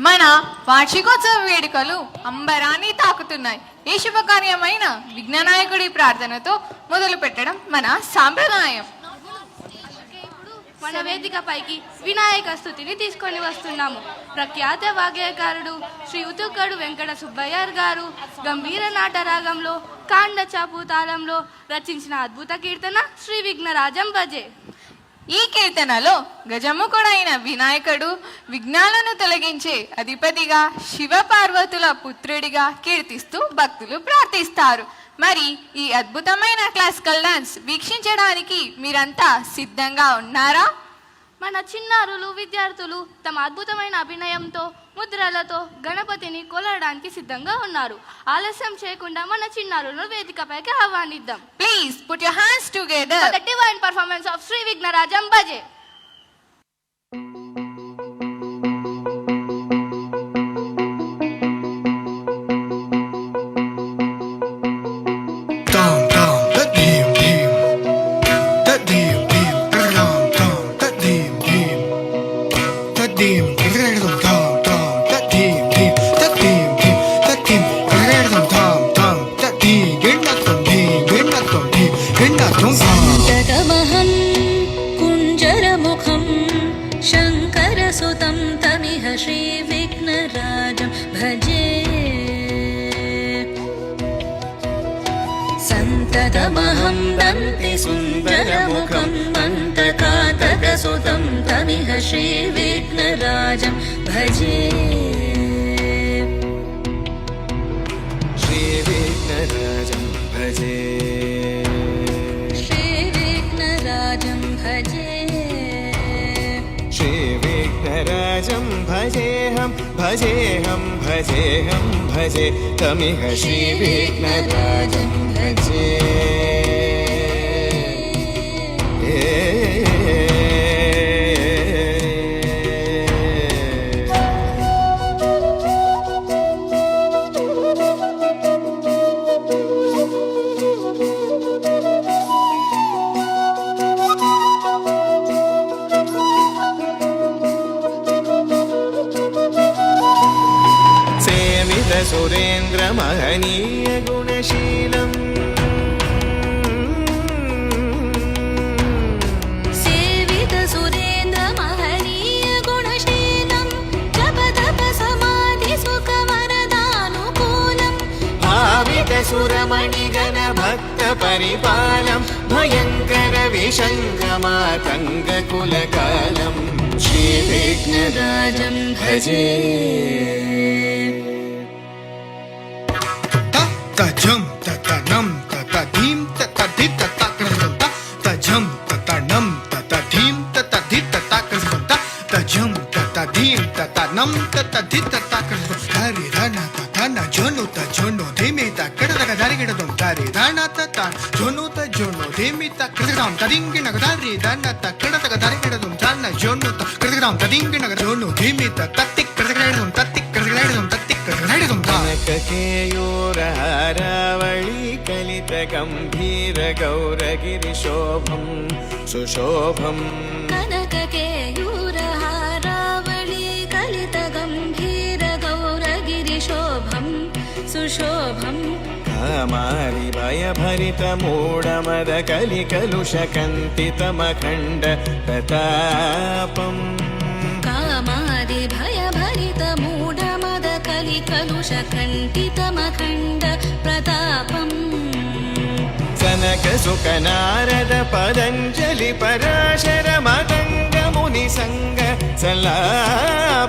మన వార్షికోత్సవ వేడుకలు అంబరాన్ని తాకుతున్నాయి. ఈ శుభకార్యమైన విఘ్ననాయకుడి ప్రార్థనతో మొదలు పెట్టడం మన సాంప్రదాయం. మన వేదికపైకి వినాయక స్తుతిని తీసుకొని వస్తున్నాము. ప్రఖ్యాత వాగ్గేయకారుడు శ్రీ ఉతుక్కడు వెంకట సుబ్బయ్యర్ గారు గంభీర నాటరాగంలో కాండ చాపు తాళంలో రచించిన అద్భుత కీర్తన శ్రీ విఘ్నరాజం భజే. ఈ కీర్తనలో గజముఖుడైన వినాయకుడు విఘ్నాలను తొలగించే అధిపతిగా శివ పార్వతుల పుత్రుడిగా కీర్తిస్తూ భక్తులు ప్రార్థిస్తారు. మరి ఈ అద్భుతమైన క్లాసికల్ డాన్స్ వీక్షించడానికి మీరంతా సిద్ధంగా ఉన్నారా? మన చిన్నారులు విద్యార్థులు తమ అద్భుతమైన అభినయంతో ముద్రలతో గణపతిని కొలవడానికి సిద్ధంగా ఉన్నారు. ఆలస్యం చేయకుండా మన చిన్నారులను వేదికపైకి ఆహ్వానిద్దాం. Please put your hands together for the divine performance of Shri Vighnarajam Bhaje. సంతతమహం కుంజరముఖం శంకరసుతం తమిహ శ్రీ విఘ్నరాజం భజే. సంతతమహం దంతి సుందరముఖం మంతకాతకసుతం తమిహ శ్రీ విఘ్నరాజం భజే. శ్రీ విఘ్నరాజం భజే. श्री विघ्नराजं भजेऽहं भजेऽहं भजेऽहं भजे तमिह श्री विघ्नराजं भजे. सुरेन्द्र महनीय गुणशीलम् सेवित सुरेन्द्र महनीय गुणशीलम् जप तप समाधि सुख वरदानुकूलम् भावित सुरमणिगण भक्त परिपालम् भयङ्कर विशङ्कमातङ्ग कुलकालम् श्री विघ्नराजं भजे. Tajam tatanam tatadim tatadit tatakram tajam tatanam tatadim tatadit tatakram tajam tatadim tatanam tatadit tatakram hari rana tatana jono ta jono dhimi ta kadadaga darigidadum tari rana tata jono ta jono dhimi ta kadadam tadingina gadari rana ta kadadaga darigidadum tana jono ta kadadam tadingina jono dhimi ta tatik kadadagadum tatik kadadagadum tatik kadadagadum कनककेयूरहारावळी कलित गम्भीर गौरगिरिशोभं सुशोभम् कनककेयूरहारावळी कलित गम्भीर गौरगिरिशोभं सुशोभम् कामारि भयभरित मूढमद कलिकलुषकन्तितमखण्ड प्रतापम् कामादि भयभरित मूढमद कलिकलुषकण्टितमखण्ड प्रतापम् सनक सुख नारद पतञ्जलि पराशर मदङ्ग मुनिसङ्ग सल्लापम्